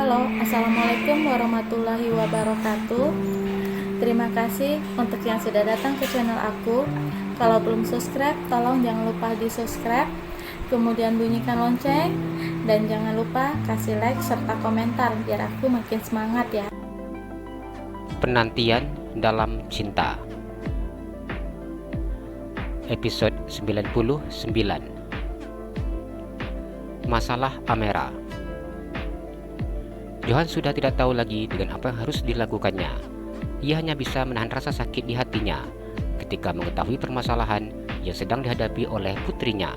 Halo, Assalamualaikum warahmatullahi wabarakatuh. Terima kasih untuk yang sudah datang ke channel aku. Kalau belum subscribe, tolong jangan lupa di subscribe, kemudian bunyikan lonceng, dan jangan lupa kasih like serta komentar biar aku makin semangat ya. Penantian dalam cinta, episode 99. Masalah Amera. Johan sudah tidak tahu lagi dengan apa yang harus dilakukannya. Ia hanya bisa menahan rasa sakit di hatinya ketika mengetahui permasalahan yang sedang dihadapi oleh putrinya.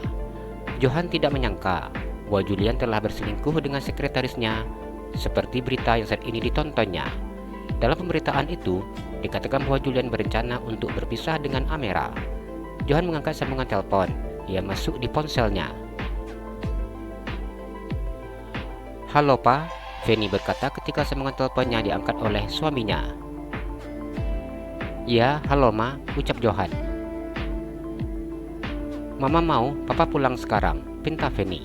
Johan tidak menyangka bahwa Julian telah berselingkuh dengan sekretarisnya, seperti berita yang saat ini ditontonnya. Dalam pemberitaan itu, dikatakan bahwa Julian berencana untuk berpisah dengan Amera. Johan mengangkat sambungan telepon yang masuk di ponselnya. "Halo, Pak," Feni berkata ketika sambungan teleponnya diangkat oleh suaminya. "Ya, halo Ma," ucap Johan. "Mama mau Papa pulang sekarang," pinta Feni.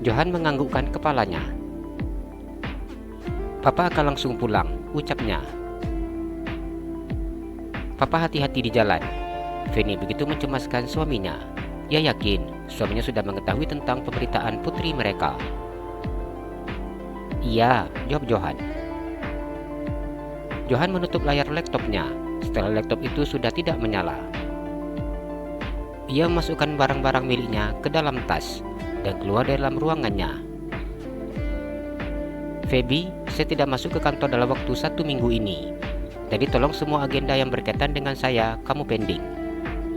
Johan menganggukkan kepalanya. "Papa akan langsung pulang," ucapnya. "Papa hati-hati di jalan." Feni begitu mencemaskan suaminya. Ia yakin suaminya sudah mengetahui tentang pemberitaan putri mereka. "Iya," jawab Johan. Johan menutup layar laptopnya setelah laptop itu sudah tidak menyala. Ia memasukkan barang-barang miliknya ke dalam tas dan keluar dari dalam ruangannya. "Feby, saya tidak masuk ke kantor dalam waktu 1 minggu ini. Jadi tolong semua agenda yang berkaitan dengan saya kamu pending.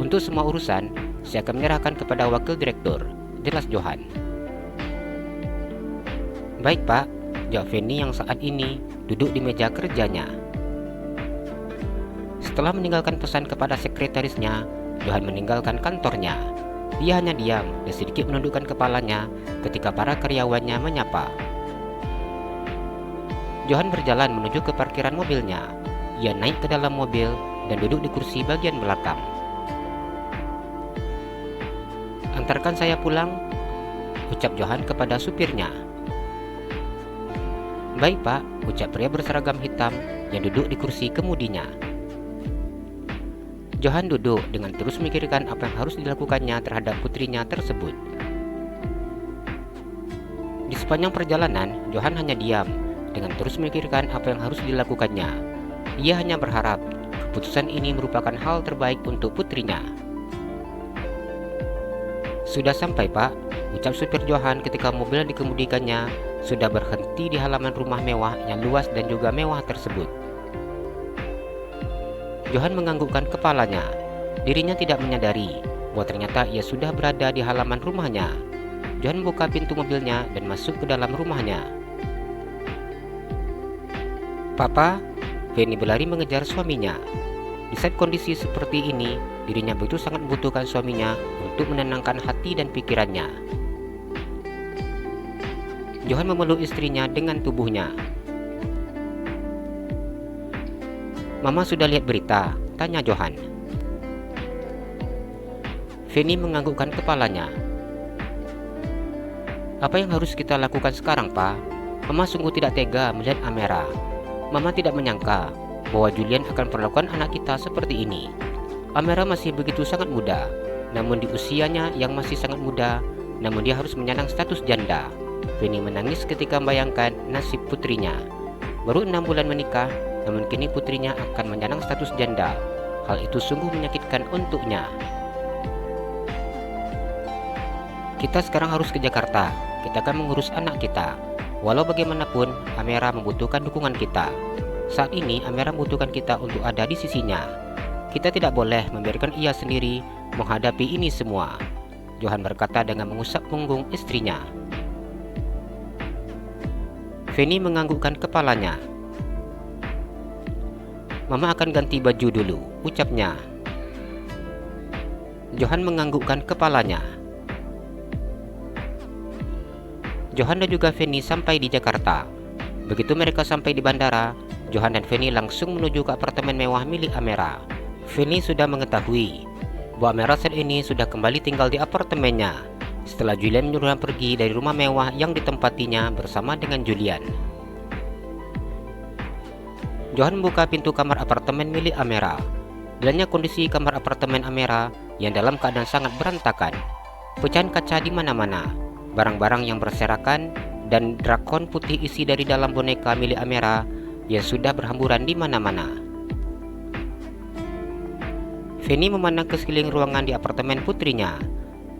Untuk semua urusan, saya akan menyerahkan kepada wakil direktur," jelas Johan. "Baik Pak," jawab Feni yang saat ini duduk di meja kerjanya. Setelah meninggalkan pesan kepada sekretarisnya, Johan meninggalkan kantornya. Dia hanya diam dan sedikit menundukkan kepalanya ketika para karyawannya menyapa. Johan berjalan menuju ke parkiran mobilnya. Ia naik ke dalam mobil dan duduk di kursi bagian belakang. "Antarkan saya pulang," ucap Johan kepada supirnya. "Baik Pak," ucap pria berseragam hitam yang duduk di kursi kemudinya. Johan duduk dengan terus memikirkan apa yang harus dilakukannya terhadap putrinya tersebut. Di sepanjang perjalanan, Johan hanya diam dengan terus memikirkan apa yang harus dilakukannya. Ia hanya berharap keputusan ini merupakan hal terbaik untuk putrinya. "Sudah sampai Pak," ucap supir Johan ketika mobil yang dikemudikannya sudah berhenti di halaman rumah mewah yang luas dan juga mewah tersebut. Johan menganggukkan kepalanya. Dirinya tidak menyadari bahwa ternyata ia sudah berada di halaman rumahnya. Johan membuka pintu mobilnya dan masuk ke dalam rumahnya. "Papa," Feni berlari mengejar suaminya. Di saat kondisi seperti ini, dirinya begitu sangat membutuhkan suaminya untuk menenangkan hati dan pikirannya. Johan memeluk istrinya dengan tubuhnya. "Mama sudah lihat berita?" tanya Johan. Feni menganggukkan kepalanya. "Apa yang harus kita lakukan sekarang, Pak? Mama sungguh tidak tega melihat Amera. Mama tidak menyangka bahwa Julian akan perlakukan anak kita seperti ini. Amera masih begitu sangat muda, namun di usianya yang masih sangat muda, namun dia harus menyandang status janda." Feni menangis ketika membayangkan nasib putrinya. Baru 6 bulan menikah, namun kini putrinya akan menyandang status janda. Hal itu sungguh menyakitkan untuknya. "Kita sekarang harus ke Jakarta. Kita akan mengurus anak kita. Walau bagaimanapun, Amera membutuhkan dukungan kita. Saat ini Amera membutuhkan kita untuk ada di sisinya. Kita tidak boleh membiarkan ia sendiri menghadapi ini semua," Johan berkata dengan mengusap punggung istrinya. Feni menganggukkan kepalanya. "Mama akan ganti baju dulu," ucapnya. Johan menganggukkan kepalanya. Johan dan juga Feni sampai di Jakarta. Begitu mereka sampai di bandara, Johan dan Feni langsung menuju ke apartemen mewah milik Amera. Feni sudah mengetahui bahwa Amera saat ini sudah kembali tinggal di apartemennya. setelah Julian menyuruhnya pergi dari rumah mewah yang ditempatinya bersama dengan Julian. Johan membuka pintu kamar apartemen milik Amera. Dalamnya kondisi kamar apartemen Amera yang dalam keadaan sangat berantakan. Pecahan kaca di mana-mana, barang-barang yang berserakan, dan drakon putih isi dari dalam boneka milik Amera yang sudah berhamburan di mana-mana. Fanny memandang ke sekeliling ruangan di apartemen putrinya.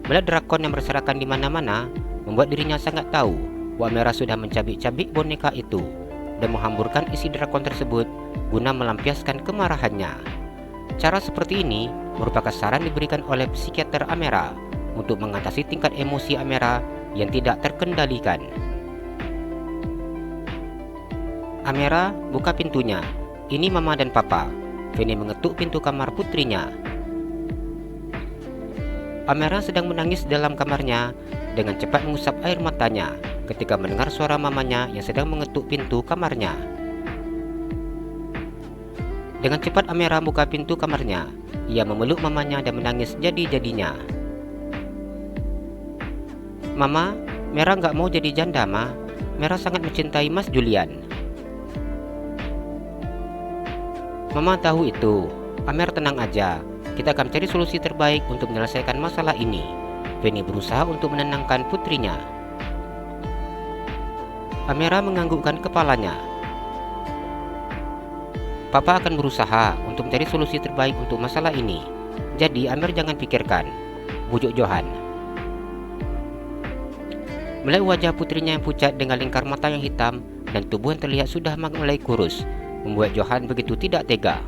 Melihat drakon yang berserakan di mana-mana membuat dirinya sangat tahu bahwa Amera sudah mencabik-cabik boneka itu dan menghamburkan isi drakon tersebut guna melampiaskan kemarahannya. Cara seperti ini merupakan saran diberikan oleh psikiater Amera untuk mengatasi tingkat emosi Amera yang tidak terkendalikan. Amera buka pintunya. Ini Mama dan Papa. Fanny mengetuk pintu kamar putrinya. Amera sedang menangis dalam kamarnya dengan cepat mengusap air matanya ketika mendengar suara mamanya yang sedang mengetuk pintu kamarnya. Dengan cepat Amera buka pintu kamarnya. Ia memeluk mamanya dan menangis jadi-jadinya. Mama, Mera nggak mau jadi janda, Ma. Mera sangat mencintai Mas Julian. Mama tahu itu. Amer, tenang aja. Kita akan cari solusi terbaik untuk menyelesaikan masalah ini. Fanny berusaha untuk menenangkan putrinya. Amera menganggukkan kepalanya. Papa akan berusaha untuk mencari solusi terbaik untuk masalah ini. Jadi Amer jangan pikirkan, bujuk Johan. Melihat wajah putrinya yang pucat dengan lingkar mata yang hitam dan tubuh yang terlihat sudah mulai kurus, membuat Johan begitu tidak tega.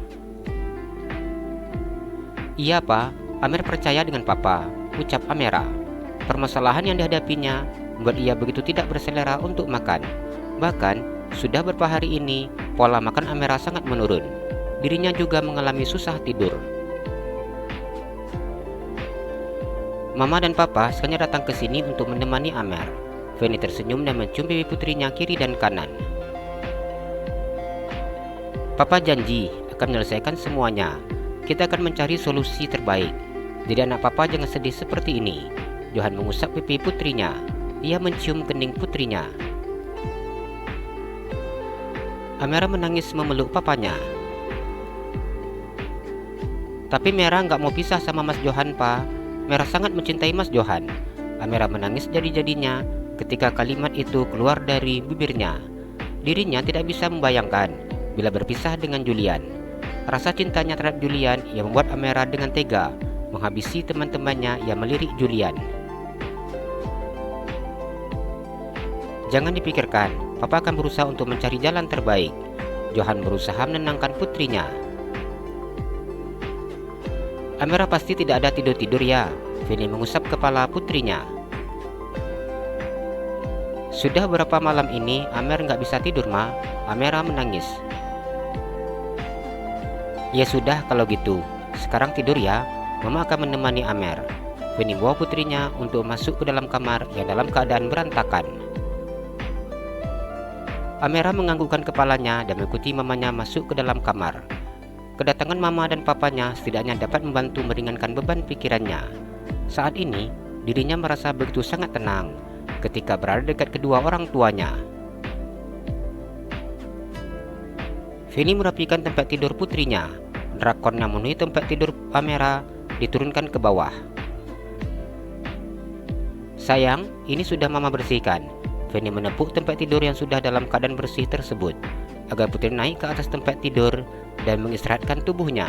Iya, Pak, Amer percaya dengan Papa, ucap Amera. Permasalahan yang dihadapinya membuat ia begitu tidak berselera untuk makan. Bahkan, sudah beberapa hari ini, pola makan Amera sangat menurun. Dirinya juga mengalami susah tidur. Mama dan Papa sekalian datang ke sini untuk menemani Amer. Fanny tersenyum dan mencium pipi putrinya kiri dan kanan. Papa janji akan menyelesaikan semuanya. Kita akan mencari solusi terbaik. Jadi anak Papa jangan sedih seperti ini. Johan mengusap pipi putrinya. Ia mencium kening putrinya. Amera menangis memeluk papanya. Tapi Mera nggak mau pisah sama Mas Johan, Pa. Mera sangat mencintai Mas Johan. Amera menangis jadi-jadinya ketika kalimat itu keluar dari bibirnya. Dirinya tidak bisa membayangkan bila berpisah dengan Julian. Rasa cintanya terhadap Julian yang membuat Amera dengan tega menghabisi teman-temannya yang melirik Julian. Jangan dipikirkan, Papa akan berusaha untuk mencari jalan terbaik. Johan berusaha menenangkan putrinya. Amera pasti tidak ada tidur-tidur ya. Fanny mengusap kepala putrinya. Sudah berapa malam ini Amer nggak bisa tidur, Ma. Amera menangis. Ya sudah kalau gitu, sekarang tidur ya. Mama akan menemani Amer. Fanny bawa putrinya untuk masuk ke dalam kamar yang dalam keadaan berantakan. Amera menganggukkan kepalanya dan mengikuti mamanya masuk ke dalam kamar. Kedatangan Mama dan Papanya setidaknya dapat membantu meringankan beban pikirannya. Saat ini, dirinya merasa begitu sangat tenang ketika berada dekat kedua orang tuanya. Fanny merapikan tempat tidur putrinya. Drakon yang memenuhi tempat tidur Amera diturunkan ke bawah. Sayang, ini sudah Mama bersihkan. Fanny menepuk tempat tidur yang sudah dalam keadaan bersih tersebut agar putri naik ke atas tempat tidur dan mengistirahatkan tubuhnya.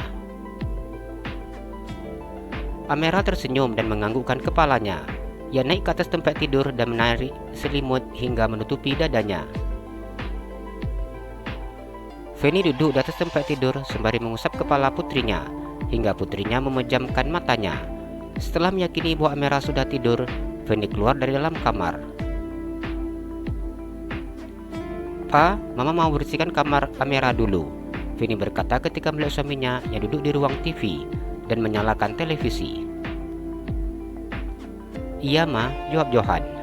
Amera tersenyum dan menganggukkan kepalanya. Ia naik ke atas tempat tidur dan menarik selimut hingga menutupi dadanya. Fanny duduk di atas tempat tidur sembari mengusap kepala putrinya hingga putrinya memejamkan matanya. Setelah meyakini bahwa Amera sudah tidur, Fanny keluar dari dalam kamar. Pa, Mama mau bersihkan kamar Amera dulu, Fanny berkata ketika melihat suaminya yang duduk di ruang TV dan menyalakan televisi. Iya, Ma, jawab Johan.